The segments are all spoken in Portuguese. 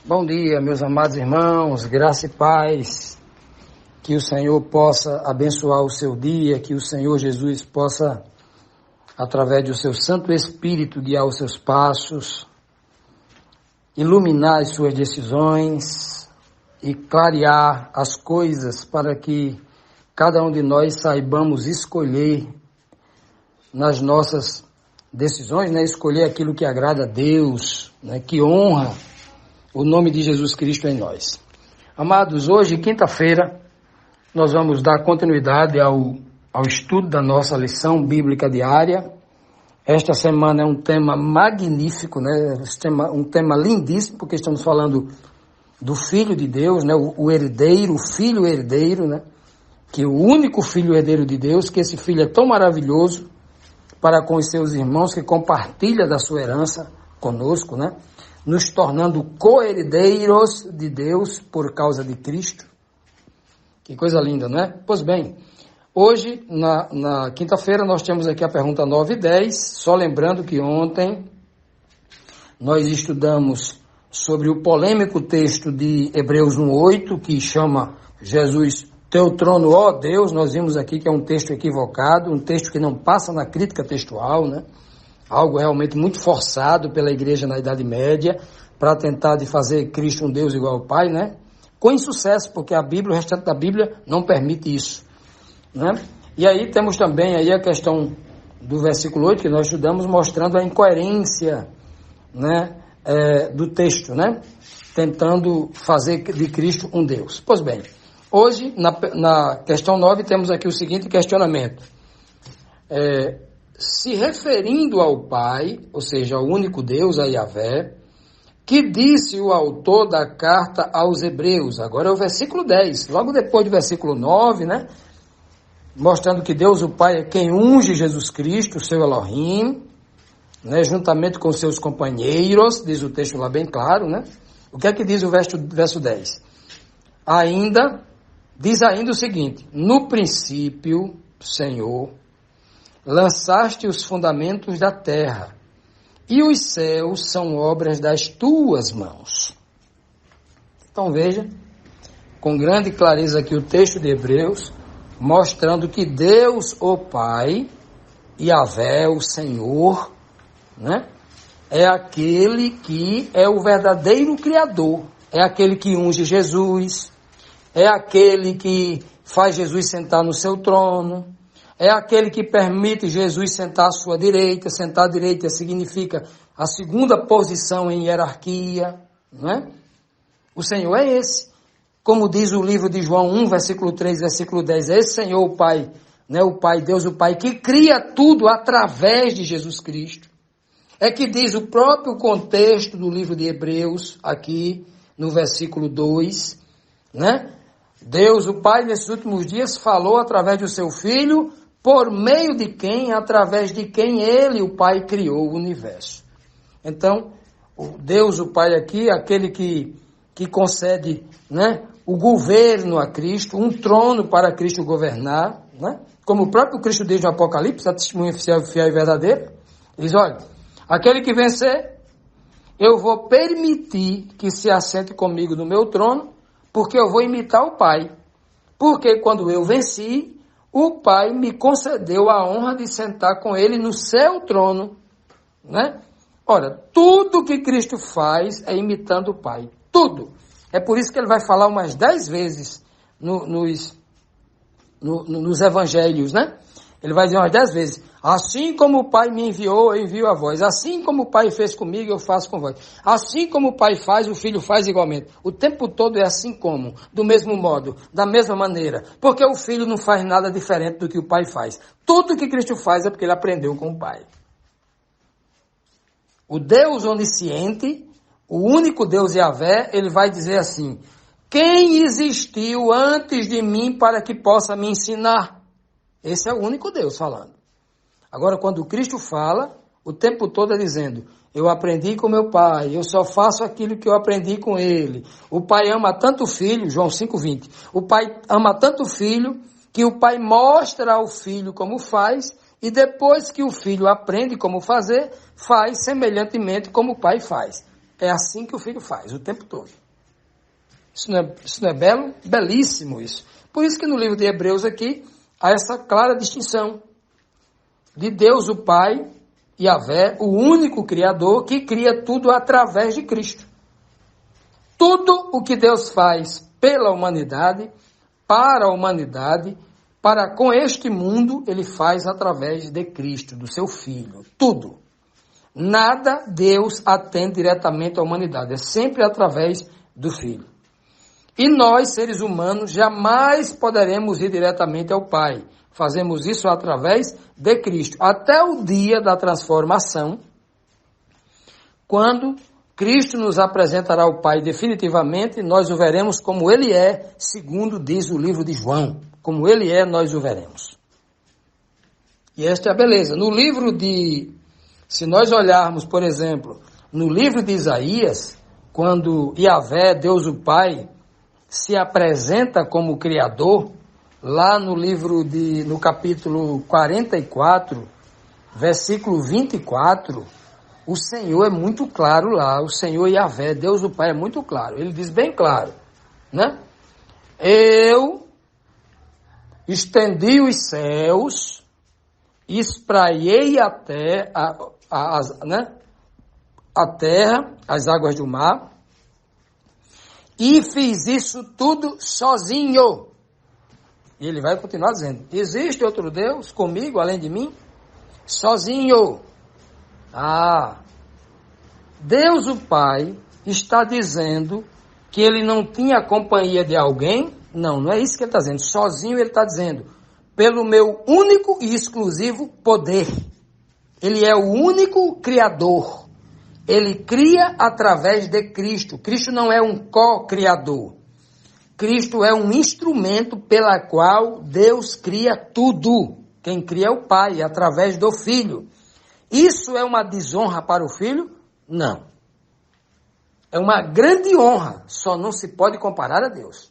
Bom dia, meus amados irmãos, graça e paz, que o Senhor possa abençoar o seu dia, que o Senhor Jesus possa, através do seu Santo Espírito, guiar os seus passos, iluminar as suas decisões e clarear as coisas para que cada um de nós saibamos escolher nas nossas decisões, escolher aquilo que agrada a Deus, que honra o nome de Jesus Cristo em nós. Amados, hoje, quinta-feira, nós vamos dar continuidade ao estudo da nossa lição bíblica diária. Esta semana é um tema magnífico, um tema lindíssimo, porque estamos falando do Filho de Deus, o herdeiro, o Filho herdeiro, que o único Filho herdeiro de Deus, que esse Filho é tão maravilhoso para com os seus irmãos, que compartilha da sua herança conosco, nos tornando co-herdeiros de Deus por causa de Cristo. Que coisa linda, não é? Pois bem, hoje, na quinta-feira, nós temos aqui a pergunta 9 e 10, só lembrando que ontem nós estudamos sobre o polêmico texto de Hebreus 1:8, que chama Jesus, teu trono, ó Deus. Nós vimos aqui que é um texto equivocado, um texto que não passa na crítica textual, algo realmente muito forçado pela igreja na Idade Média, para tentar de fazer Cristo um Deus igual ao Pai, com insucesso, porque a Bíblia, o restante da Bíblia não permite isso, E aí temos também aí a questão do versículo 8, que nós estudamos, mostrando a incoerência, do texto, tentando fazer de Cristo um Deus. Pois bem, hoje, na questão 9, temos aqui o seguinte questionamento. Se referindo ao Pai, ou seja, ao único Deus, a Yahvé, que disse o autor da carta aos Hebreus, agora é o versículo 10, logo depois do versículo 9, mostrando que Deus, o Pai, é quem unge Jesus Cristo, o seu Elohim, juntamente com seus companheiros, diz o texto lá bem claro, O que é que diz o verso 10? Diz ainda o seguinte: no princípio, Senhor, lançaste os fundamentos da terra, e os céus são obras das tuas mãos. Então veja, com grande clareza aqui o texto de Hebreus, mostrando que Deus, o Pai, Yahvé, o Senhor, é aquele que é o verdadeiro Criador, é aquele que unge Jesus, é aquele que faz Jesus sentar no seu trono, é aquele que permite Jesus sentar à sua direita. Sentar à direita significa a segunda posição em hierarquia, O Senhor é esse. Como diz o livro de João 1, versículo 3, versículo 10, é esse Senhor, o Pai, o Pai, Deus o Pai, que cria tudo através de Jesus Cristo. É que diz o próprio contexto do livro de Hebreus, aqui no versículo 2, Deus, o Pai, nesses últimos dias, falou através do seu Filho, por meio de quem, através de quem ele, o Pai, criou o universo. Então, o Deus, o Pai aqui, aquele que concede, o governo a Cristo, um trono para Cristo governar, como o próprio Cristo diz no Apocalipse, a testemunha fiel e verdadeira, diz, olha, aquele que vencer, eu vou permitir que se assente comigo no meu trono, porque eu vou imitar o Pai. Porque quando eu venci, o Pai me concedeu a honra de sentar com ele no seu trono, né? Ora, tudo que Cristo faz é imitando o Pai. Tudo. É por isso que ele vai falar umas 10 vezes nos evangelhos, né? Ele vai dizer umas 10 vezes, assim como o Pai me enviou, eu envio a vós. Assim como o Pai fez comigo, eu faço com vós. Assim como o Pai faz, o Filho faz igualmente. O tempo todo é assim como, do mesmo modo, da mesma maneira. Porque o Filho não faz nada diferente do que o Pai faz. Tudo que Cristo faz é porque ele aprendeu com o Pai. O Deus onisciente, o único Deus Yahvé, ele vai dizer assim, quem existiu antes de mim para que possa me ensinar? Esse é o único Deus falando. Agora, quando Cristo fala, o tempo todo é dizendo, eu aprendi com meu Pai, eu só faço aquilo que eu aprendi com Ele. O Pai ama tanto o Filho, João 5,20, o Pai ama tanto o Filho, que o Pai mostra ao Filho como faz, e depois que o Filho aprende como fazer, faz semelhantemente como o Pai faz. É assim que o Filho faz, o tempo todo. Isso não é belo? Belíssimo isso. Por isso que no livro de Hebreus aqui, há essa clara distinção de Deus o Pai, Yahvé, o único Criador, que cria tudo através de Cristo. Tudo o que Deus faz pela humanidade, para a humanidade, para com este mundo, ele faz através de Cristo, do seu Filho. Tudo. Nada Deus atende diretamente à humanidade. É sempre através do Filho. E nós, seres humanos, jamais poderemos ir diretamente ao Pai. Fazemos isso através de Cristo. Até o dia da transformação, quando Cristo nos apresentará ao Pai definitivamente, nós o veremos como Ele é, segundo diz o livro de João. Como Ele é, nós o veremos. E esta é a beleza. No livro de, se nós olharmos, por exemplo, no livro de Isaías, quando Yahvé, Deus o Pai, se apresenta como Criador, lá no livro no capítulo 44, versículo 24, o Senhor é muito claro lá, o Senhor Yahvé, Deus o Pai é muito claro, ele diz bem claro, né? Eu estendi os céus, espraiei a terra, as águas do mar, e fiz isso tudo sozinho. E ele vai continuar dizendo, existe outro Deus comigo, além de mim? Sozinho. Deus o Pai está dizendo que ele não tinha a companhia de alguém? Não é isso que ele está dizendo. Sozinho ele está dizendo, pelo meu único e exclusivo poder. Ele é o único Criador. Ele cria através de Cristo. Cristo não é um co-criador. Cristo é um instrumento pela qual Deus cria tudo. Quem cria é o Pai, através do Filho. Isso é uma desonra para o Filho? Não. É uma grande honra, só não se pode comparar a Deus.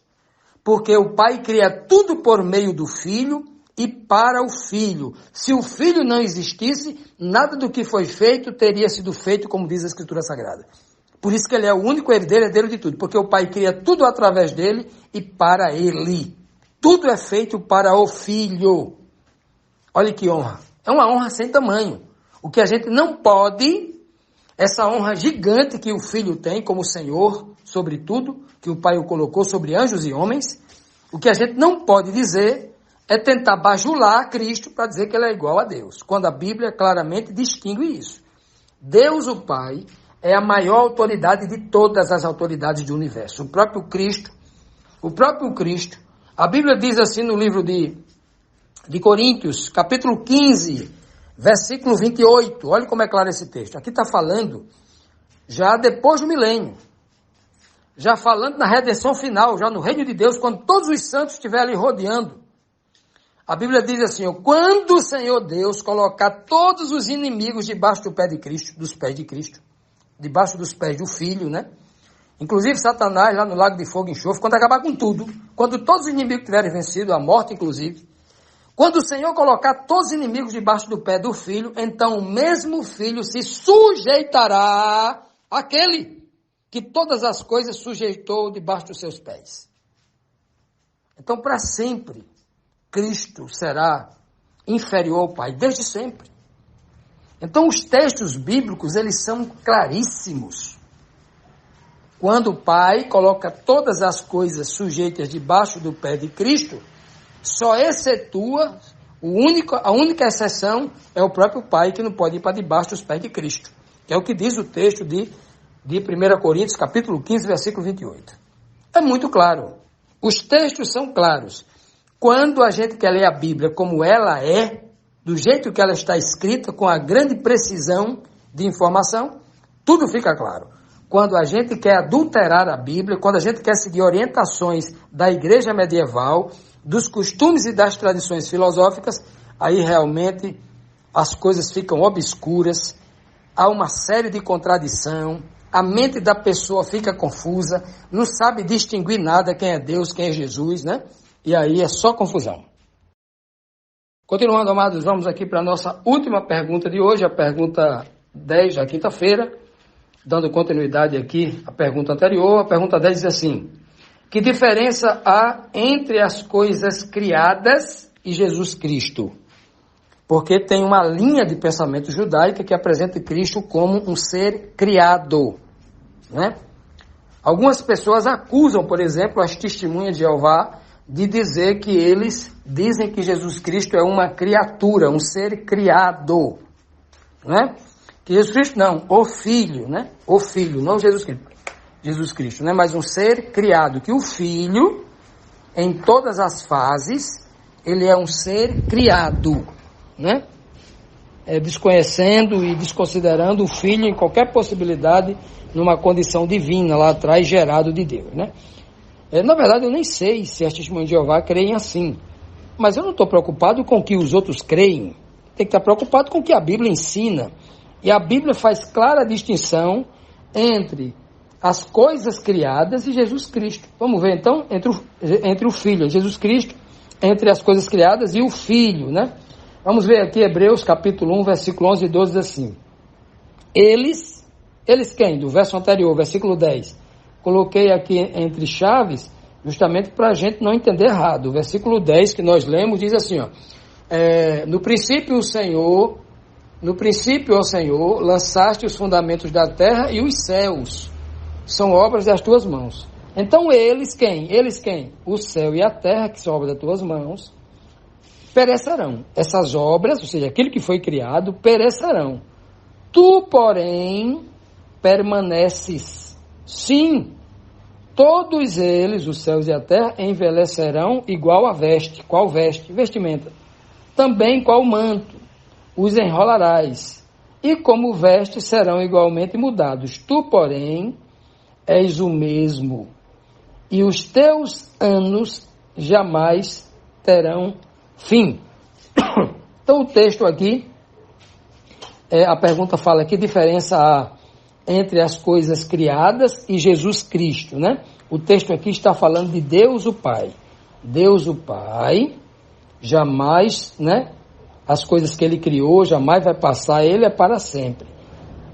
Porque o Pai cria tudo por meio do Filho e para o Filho. Se o Filho não existisse, nada do que foi feito teria sido feito, como diz a Escritura Sagrada. Por isso que ele é o único herdeiro de tudo, porque o Pai cria tudo através dele e para ele. Tudo é feito para o Filho. Olha que honra. É uma honra sem tamanho. O que a gente não pode, essa honra gigante que o Filho tem como Senhor sobre tudo, que o Pai o colocou sobre anjos e homens, o que a gente não pode dizer é tentar bajular Cristo para dizer que ele é igual a Deus, quando a Bíblia claramente distingue isso. Deus, o Pai, é a maior autoridade de todas as autoridades do universo. O próprio Cristo, a Bíblia diz assim no livro de Coríntios, capítulo 15, versículo 28, olha como é claro esse texto. Aqui está falando já depois do milênio, já falando na redenção final, já no reino de Deus, quando todos os santos estiverem ali rodeando. A Bíblia diz assim, quando o Senhor Deus colocar todos os inimigos debaixo do pé de Cristo, dos pés de Cristo, debaixo dos pés do Filho, né? Inclusive Satanás, lá no lago de fogo e enxofre, quando acabar com tudo, quando todos os inimigos tiverem vencido, a morte inclusive, quando o Senhor colocar todos os inimigos debaixo do pé do Filho, então o mesmo Filho se sujeitará àquele que todas as coisas sujeitou debaixo dos seus pés. Então, para sempre, Cristo será inferior ao Pai? Desde sempre. Então, os textos bíblicos, eles são claríssimos. Quando o Pai coloca todas as coisas sujeitas debaixo do pé de Cristo, só excetua, a única exceção é o próprio Pai, que não pode ir para debaixo dos pés de Cristo. Que é o que diz o texto de 1 Coríntios, capítulo 15, versículo 28. É muito claro. Os textos são claros. Quando a gente quer ler a Bíblia como ela é, do jeito que ela está escrita, com a grande precisão de informação, tudo fica claro. Quando a gente quer adulterar a Bíblia, quando a gente quer seguir orientações da igreja medieval, dos costumes e das tradições filosóficas, aí realmente as coisas ficam obscuras, há uma série de contradição, a mente da pessoa fica confusa, não sabe distinguir nada, quem é Deus, quem é Jesus, né? E aí é só confusão. Continuando, amados, vamos aqui para a nossa última pergunta de hoje, a pergunta 10 da quinta-feira, dando continuidade aqui à pergunta anterior. A pergunta 10 diz assim: que diferença há entre as coisas criadas e Jesus Cristo? Porque tem uma linha de pensamento judaica que apresenta Cristo como um ser criado, né? Algumas pessoas acusam, por exemplo, as testemunhas de Jeová de dizer que eles dizem que Jesus Cristo é uma criatura, um ser criado, né? Que Jesus Cristo não, o Filho, né? O Filho, não Jesus Cristo, né? Mas um ser criado, que o Filho, em todas as fases, ele é um ser criado, né? Desconhecendo e desconsiderando o Filho em qualquer possibilidade numa condição divina lá atrás, gerado de Deus, né? Na verdade, eu nem sei se as testemunhas de Jeová creem assim, mas eu não estou preocupado com o que os outros creem, tem que estar preocupado com o que a Bíblia ensina, e a Bíblia faz clara distinção as coisas criadas e Jesus Cristo. Vamos ver então entre o Filho, Jesus Cristo, entre as coisas criadas e o Filho, né? Vamos ver aqui Hebreus capítulo 1, versículo 11 e 12, diz assim: Eles quem? Do verso anterior, versículo 10. Coloquei aqui entre chaves, justamente para a gente não entender errado. O versículo 10 que nós lemos diz assim, ó: no princípio, ó Senhor, lançaste os fundamentos da terra e os céus são obras das tuas mãos. Então eles quem? O céu e a terra, que são obras das tuas mãos, perecerão. Essas obras, ou seja, aquilo que foi criado, perecerão. Tu, porém, permaneces. Sim, todos eles, os céus e a terra, envelhecerão igual a veste. Qual veste? Vestimenta. Também qual manto? Os enrolarás. E como vestes serão igualmente mudados. Tu, porém, és o mesmo. E os teus anos jamais terão fim. Então o texto aqui, a pergunta fala: que diferença há entre as coisas criadas e Jesus Cristo, né? O texto aqui está falando de Deus o Pai. Deus o Pai jamais, né? As coisas que ele criou jamais vai passar, ele é para sempre.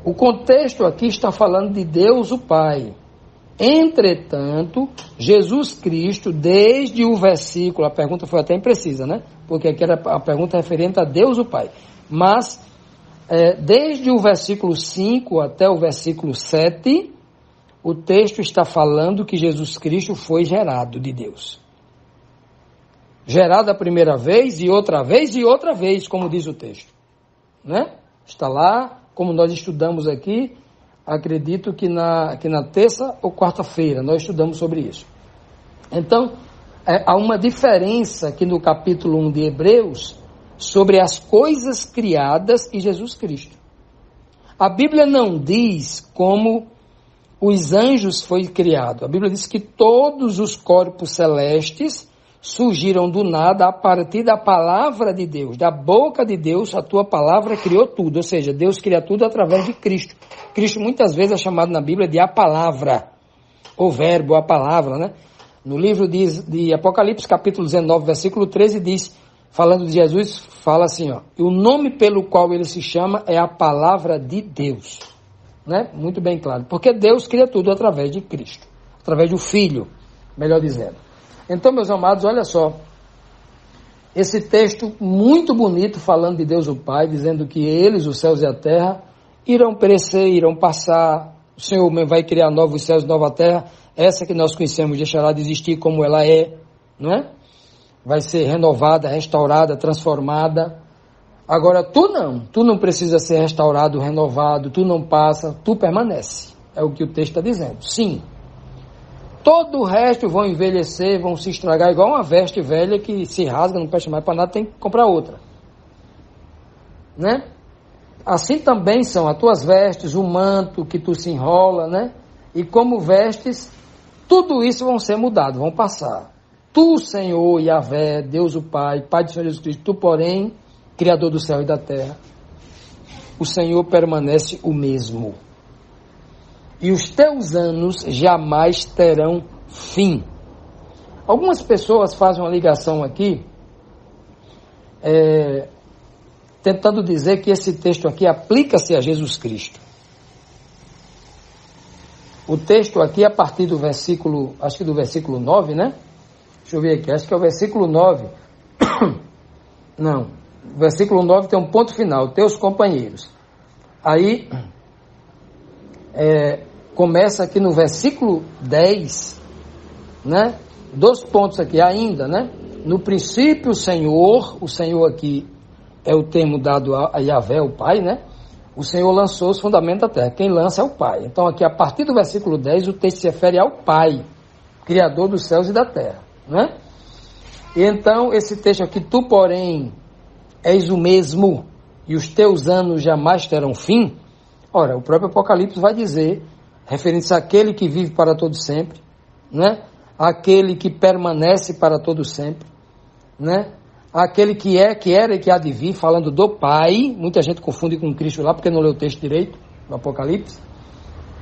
O contexto aqui está falando de Deus o Pai. Entretanto, Jesus Cristo, desde o versículo, a pergunta foi até imprecisa, né? Porque aqui era a pergunta referente a Deus o Pai. Mas desde o versículo 5 até o versículo 7, o texto está falando que Jesus Cristo foi gerado de Deus. Gerado a primeira vez, e outra vez, como diz o texto, né? Está lá, como nós estudamos aqui, acredito que na terça ou quarta-feira, nós estudamos sobre isso. Então, há uma diferença aqui no capítulo 1 de Hebreus, sobre as coisas criadas e Jesus Cristo. A Bíblia não diz como os anjos foi criado. A Bíblia diz que todos os corpos celestes surgiram do nada a partir da palavra de Deus. Da boca de Deus, a tua palavra criou tudo. Ou seja, Deus cria tudo através de Cristo. Cristo muitas vezes é chamado na Bíblia de a palavra, o verbo, a palavra, né? No livro de Apocalipse, capítulo 19, versículo 13, diz, falando de Jesus, fala assim, ó: e o nome pelo qual ele se chama é a palavra de Deus, né? Muito bem claro, porque Deus cria tudo através de Cristo, através do Filho, melhor dizendo. Então, meus amados, olha só, esse texto muito bonito falando de Deus o Pai, dizendo que eles, os céus e a terra, irão perecer, irão passar, o Senhor vai criar novos céus e nova terra, essa que nós conhecemos deixará de existir como ela é, não é? Vai ser renovada, restaurada, transformada. Agora, tu não precisa ser restaurado, renovado, tu não passa, tu permanece. É o que o texto está dizendo. Sim. Todo o resto vão envelhecer, vão se estragar, igual uma veste velha que se rasga, não presta mais para nada, tem que comprar outra. Né? Assim também são as tuas vestes, o manto que tu se enrola, né? E como vestes, tudo isso vão ser mudado, vão passar. Tu, Senhor, Yahvé, Deus o Pai, Pai do Senhor Jesus Cristo, tu, porém, Criador do céu e da terra, o Senhor permanece o mesmo. E os teus anos jamais terão fim. Algumas pessoas fazem uma ligação aqui, tentando dizer que esse texto aqui aplica-se a Jesus Cristo. O texto aqui, a partir do versículo, acho que do versículo 9, né? Deixa eu ver aqui, acho que é o versículo 9. Não, o versículo 9 tem um ponto final, teus companheiros. Aí, começa aqui no versículo 10, né? 2 pontos aqui ainda, né? No princípio, o Senhor aqui é o termo dado a Yahvé, o Pai, né? O Senhor lançou os fundamentos da terra. Quem lança é o Pai. Então aqui, a partir do versículo 10, o texto se refere ao Pai, Criador dos céus e da terra, né? E então, esse texto aqui, tu, porém, és o mesmo, e os teus anos jamais terão fim. Ora, o próprio Apocalipse vai dizer, referente-se àquele que vive para todo sempre, né? Aquele que permanece para todo sempre, né? Aquele que era e que há de vir, falando do Pai. Muita gente confunde com Cristo lá, porque não leu o texto direito, do Apocalipse.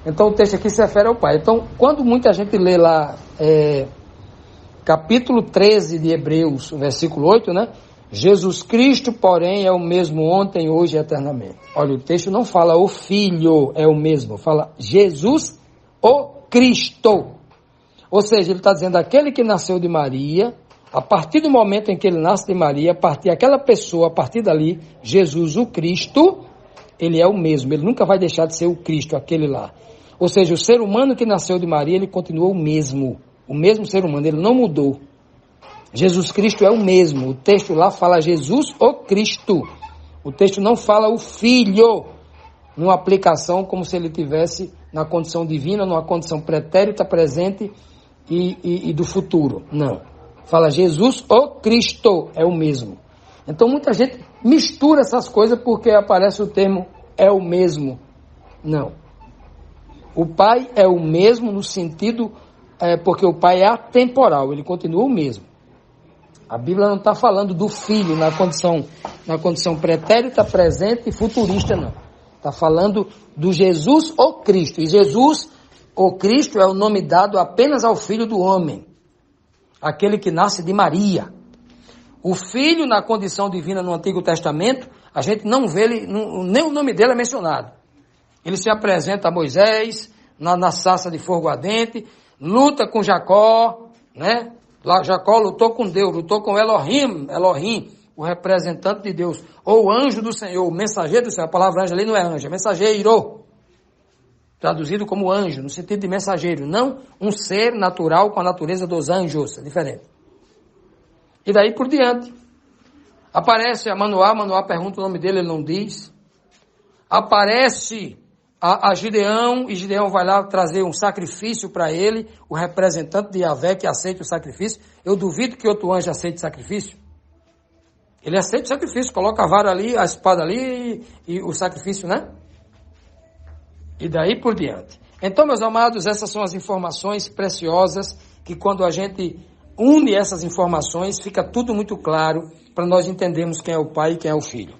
Então, o texto aqui se refere ao Pai. Então, quando muita gente lê lá, capítulo 13 de Hebreus, versículo 8, né? Jesus Cristo, porém, é o mesmo ontem, hoje e eternamente. Olha, o texto não fala o Filho é o mesmo, fala Jesus, o Cristo. Ou seja, ele está dizendo aquele que nasceu de Maria, a partir do momento em que ele nasce de Maria, a partir daquela pessoa, a partir dali, Jesus, o Cristo, ele é o mesmo, ele nunca vai deixar de ser o Cristo, aquele lá. Ou seja, o ser humano que nasceu de Maria, ele continua o mesmo ser humano, ele não mudou. Jesus Cristo é o mesmo, o texto lá fala Jesus, o Cristo. O texto não fala o Filho, numa aplicação como se ele tivesse na condição divina, numa condição pretérita, presente e do futuro. Não. Fala Jesus, o Cristo, é o mesmo. Então muita gente mistura essas coisas porque aparece o termo é o mesmo. Não. O Pai é o mesmo no sentido, porque o Pai é atemporal, ele continua o mesmo. A Bíblia não está falando do Filho na condição pretérita, presente e futurista, não. Está falando do Jesus, o Cristo. E Jesus, o Cristo, é o nome dado apenas ao Filho do homem, aquele que nasce de Maria. O Filho, na condição divina no Antigo Testamento, a gente não vê ele, nem o nome dele é mencionado. Ele se apresenta a Moisés, na sarça de fogo ardente, luta com Jacó, né? Lá Jacó lutou com Deus, lutou com Elohim, o representante de Deus, ou o anjo do Senhor, o mensageiro do Senhor. A palavra anjo ali não é anjo, é mensageiro. Traduzido como anjo, no sentido de mensageiro, não um ser natural com a natureza dos anjos, é diferente. E daí por diante. Aparece a Manoá pergunta o nome dele, ele não diz. Aparece a Gideão, e Gideão vai lá trazer um sacrifício para ele, o representante de Yahvé que aceita o sacrifício. Eu duvido que outro anjo aceite sacrifício. Ele aceita o sacrifício, coloca a vara ali, a espada ali e o sacrifício, né? E daí por diante. Então, meus amados, essas são as informações preciosas que quando a gente une essas informações, fica tudo muito claro para nós entendermos quem é o Pai e quem é o Filho.